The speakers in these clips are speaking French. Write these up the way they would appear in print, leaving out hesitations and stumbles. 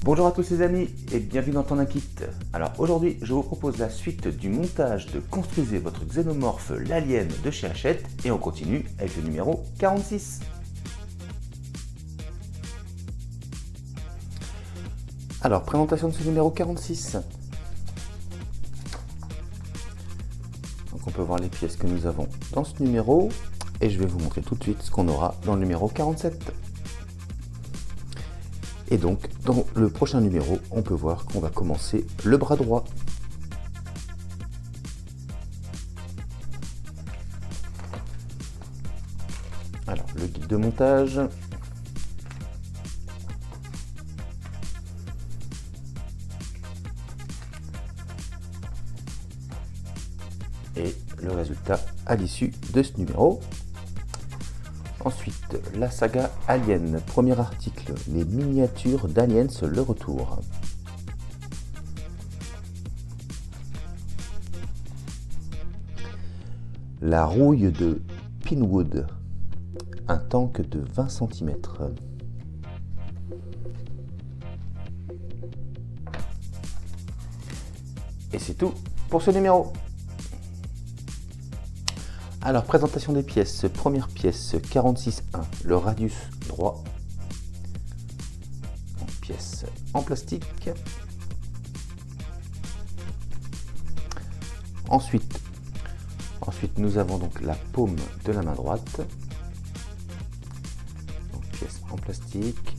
Bonjour à tous les amis et bienvenue dans Ton Kit. Alors aujourd'hui je vous propose la suite du montage de Construisez votre xénomorphe l'alien de chez Hachette et on continue avec le numéro 46. Alors présentation de ce numéro 46. Donc on peut voir les pièces que nous avons dans ce numéro et je vais vous montrer tout de suite ce qu'on aura dans le numéro 47. Et donc, dans le prochain numéro, on peut voir qu'on va commencer le bras droit. Alors, le guide de montage. Et le résultat à l'issue de ce numéro. Ensuite, la saga Alien, premier article, les miniatures d'Aliens, le retour. La rouille de Pinwood, un tank de 20 cm. Et c'est tout pour ce numéro. Alors, présentation des pièces. Première pièce, 46.1, le radius droit. Donc, pièce en plastique. Ensuite, nous avons donc la paume de la main droite. Donc, pièce en plastique.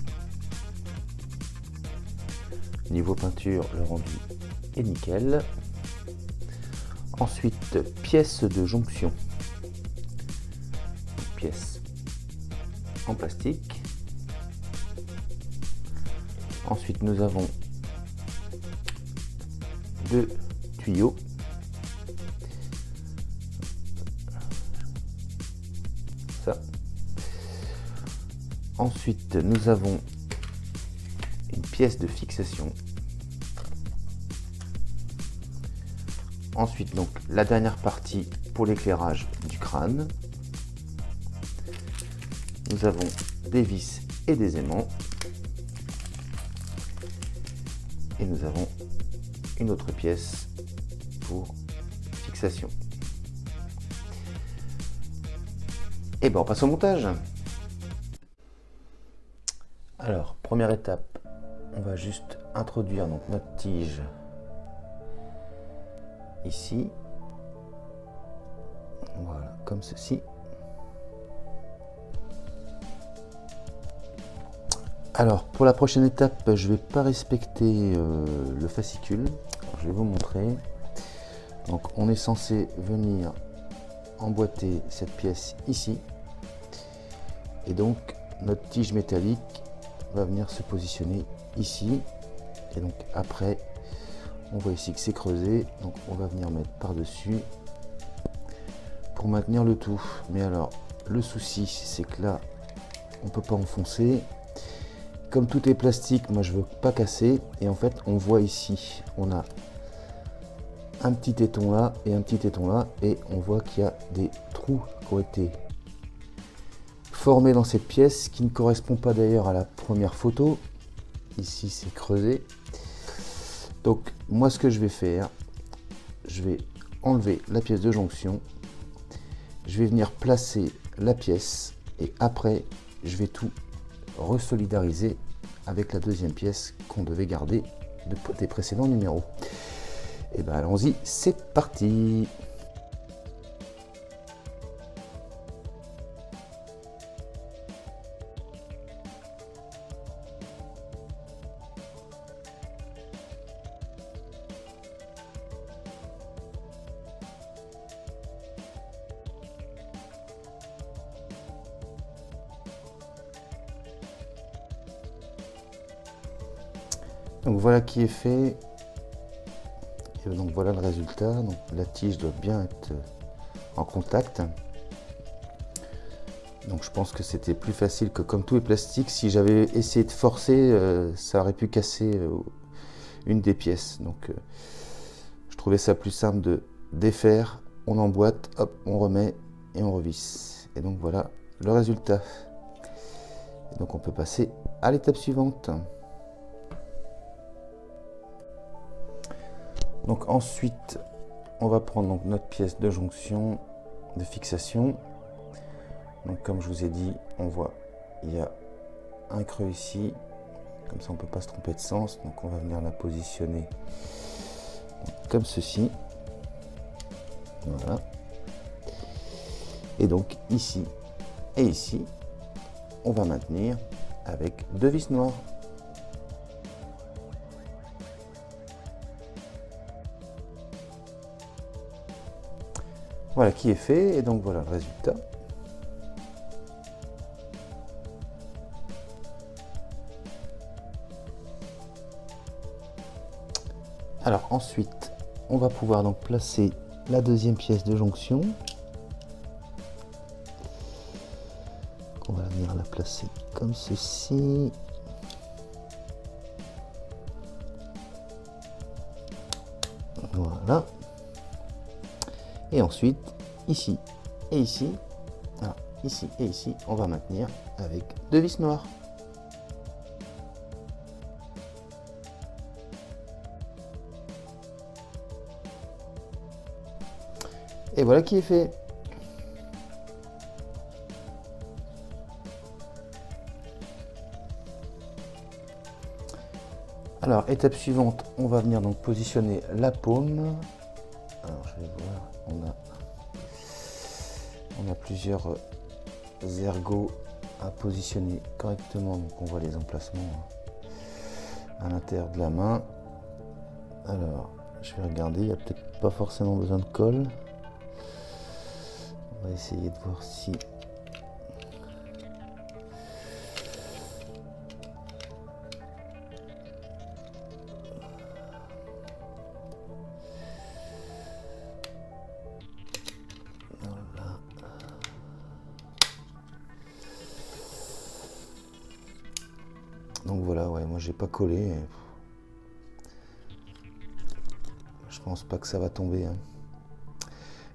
Niveau peinture, le rendu est nickel. Ensuite, pièce de jonction. Pièce en plastique. Ensuite, nous avons deux tuyaux. Ça. Ensuite, nous avons une pièce de fixation. Ensuite, donc, la dernière partie pour l'éclairage du crâne. Nous avons des vis et des aimants. Et nous avons une autre pièce pour fixation. Et bien on passe au montage. Alors, première étape, on va juste introduire donc notre tige ici. Voilà, comme ceci. Alors, pour la prochaine étape, je ne vais pas respecter le fascicule. Alors, je vais vous montrer. Donc, on est censé venir emboîter cette pièce ici. Et donc, notre tige métallique va venir se positionner ici. Et donc, après, on voit ici que c'est creusé. Donc, on va venir mettre par-dessus pour maintenir le tout. Mais alors, le souci, c'est que là, on ne peut pas enfoncer. Comme tout est plastique, moi je veux pas casser. Et en fait, on voit ici, on a un petit téton là et un petit téton là. Et on voit qu'il y a des trous qui ont été formés dans cette pièce, qui ne correspond pas d'ailleurs à la première photo. Ici, c'est creusé. Donc, moi, ce que je vais faire, je vais enlever la pièce de jonction. Je vais venir placer la pièce. Et après, je vais tout resolidariser avec la deuxième pièce qu'on devait garder des précédents numéros. Et bien allons-y, c'est parti. Donc voilà qui est fait. Et donc voilà le résultat. Donc la tige doit bien être en contact. Donc je pense que c'était plus facile que, comme tout est plastique, si j'avais essayé de forcer, ça aurait pu casser une des pièces. Donc je trouvais ça plus simple de défaire, on emboîte, hop, on remet et on revisse. Et donc voilà le résultat. Et donc on peut passer à l'étape suivante. Donc ensuite, on va prendre donc notre pièce de jonction, de fixation. Donc comme je vous ai dit, on voit, il y a un creux ici. Comme ça, on ne peut pas se tromper de sens. Donc on va venir la positionner comme ceci. Voilà. Et donc ici et ici, on va maintenir avec 2 vis noires. Voilà qui est fait, et donc voilà le résultat. Alors ensuite, on va pouvoir donc placer la deuxième pièce de jonction. On va venir la placer comme ceci. Voilà. Et ensuite, ici et ici, voilà, ici et ici, on va maintenir avec 2 vis noires. Et voilà qui est fait. Alors, étape suivante, on va venir donc positionner la paume. Alors, je vais voir, on a plusieurs ergots à positionner correctement, donc on voit les emplacements à l'intérieur de la main. Alors, je vais regarder, il n'y a peut-être pas forcément besoin de colle. On va essayer de voir si... Voilà. Donc voilà, ouais, moi j'ai pas collé. Je pense pas que ça va tomber, hein.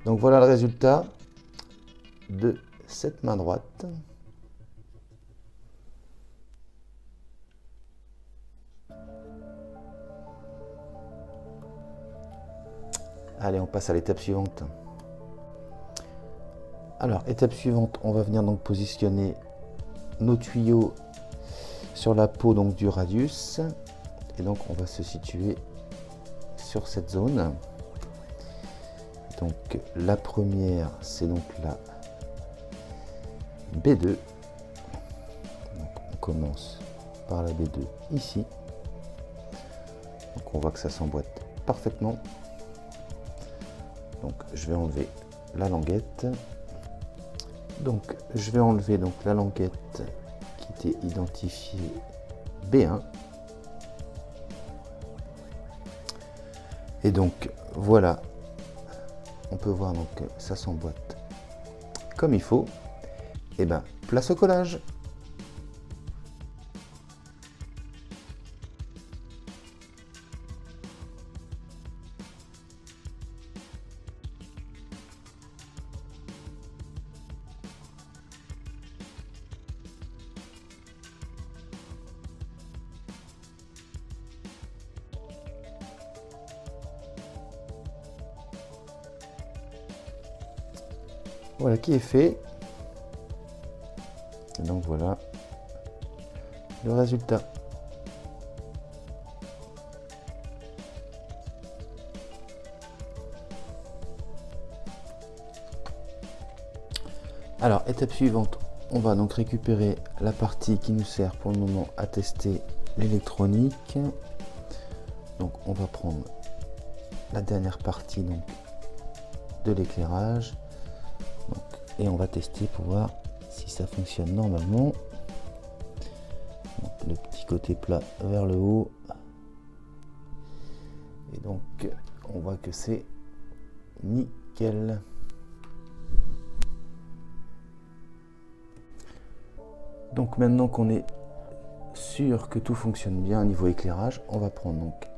Donc voilà le résultat de cette main droite. Allez, on passe à l'étape suivante. Alors, étape suivante, on va venir donc positionner nos tuyaux sur la peau donc du radius. Et donc, on va se situer sur cette zone. Donc, la première, c'est donc la B2. Donc, on commence par la B2 ici. Donc, on voit que ça s'emboîte parfaitement. Donc, je vais enlever la languette. Donc, je vais enlever donc la languette qui était identifiée B1. Et donc, voilà. On peut voir donc que ça s'emboîte comme il faut. Et ben, place au collage. Voilà qui est fait. Et donc voilà le résultat. Alors, étape suivante, on va donc récupérer la partie qui nous sert pour le moment à tester l'électronique. Donc on va prendre la dernière partie donc de l'éclairage. Et on va tester pour voir si ça fonctionne normalement. Donc, le petit côté plat vers le haut. Et donc on voit que c'est nickel. Donc maintenant qu'on est sûr que tout fonctionne bien au niveau éclairage, on va prendre donc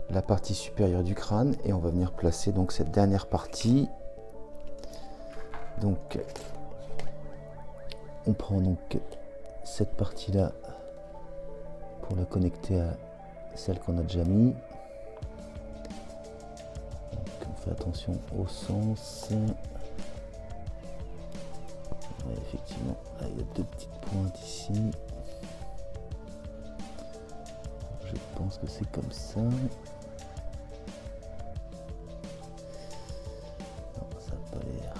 la partie supérieure du crâne et on va venir placer donc cette dernière partie. Donc on prend donc cette partie là pour la connecter à celle qu'on a déjà mis. fait attention au sens. Ouais, effectivement, là, il y a deux petites pointes ici. Je pense que c'est comme ça. Non, ça n'a pas l'air.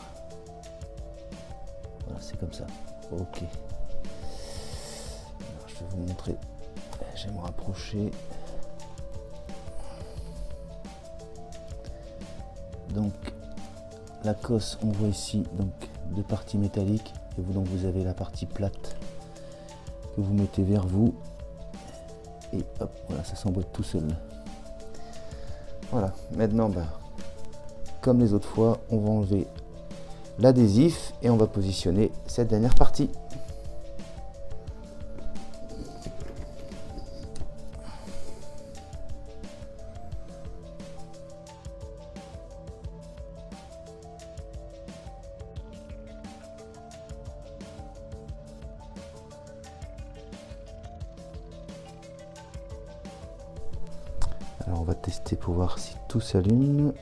Voilà, c'est comme ça. Ok. Alors, je vais vous montrer. Je vais me rapprocher. Donc, la cosse, on voit ici donc deux parties métalliques et vous avez la partie plate que vous mettez vers vous et hop, voilà, ça s'emboîte tout seul. Voilà, maintenant comme les autres fois, on va enlever l'adhésif et on va positionner cette dernière partie. Alors on va tester pour voir si tout s'allume.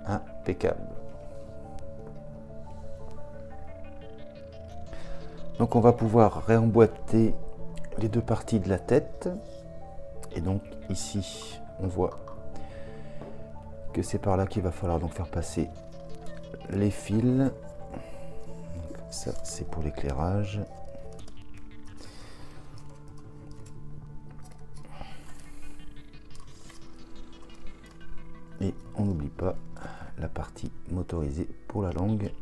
Impeccable. Donc on va pouvoir réemboîter les deux parties de la tête. Et donc ici on voit que c'est par là qu'il va falloir donc faire passer les fils. Donc ça c'est pour l'éclairage. Et on n'oublie pas la partie motorisée pour la langue.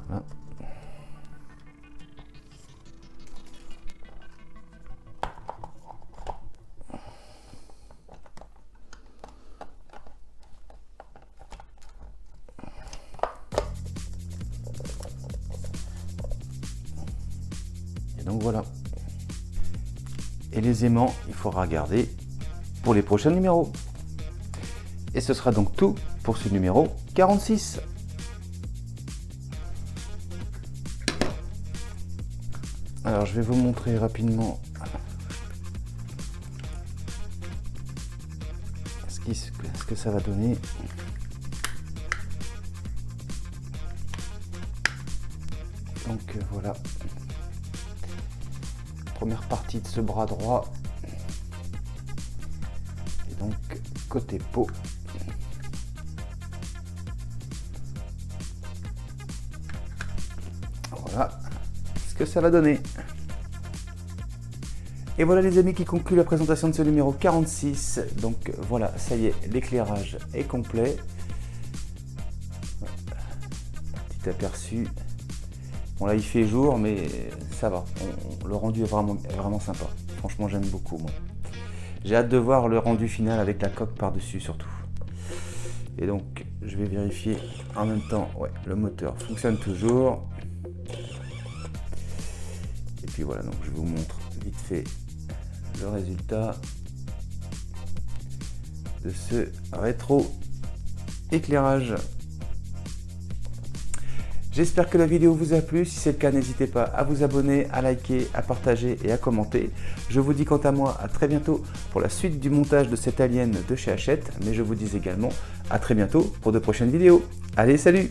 Voilà. Et donc voilà. Et les aimants, il faudra garder pour les prochains numéros. Et ce sera donc tout pour ce numéro 46. Alors je vais vous montrer rapidement ce que ça va donner. Donc voilà, première partie de ce bras droit. Et donc côté peau. Voilà ce que ça va donner. Et voilà les amis qui conclut la présentation de ce numéro 46. Donc voilà, ça y est, l'éclairage est complet. Petit aperçu. Bon là il fait jour mais ça va. Le rendu est vraiment sympa. Franchement j'aime beaucoup moi. J'ai hâte de voir le rendu final avec la coque par-dessus surtout. Et donc je vais vérifier en même temps. Ouais, le moteur fonctionne toujours. Et puis voilà, donc je vous montre vite fait le résultat de ce rétro éclairage. J'espère que la vidéo vous a plu. Si c'est le cas, n'hésitez pas à vous abonner, à liker, à partager et à commenter. Je vous dis quant à moi à très bientôt pour la suite du montage de cette alien de chez Hachette. Mais je vous dis également à très bientôt pour de prochaines vidéos. Allez, salut!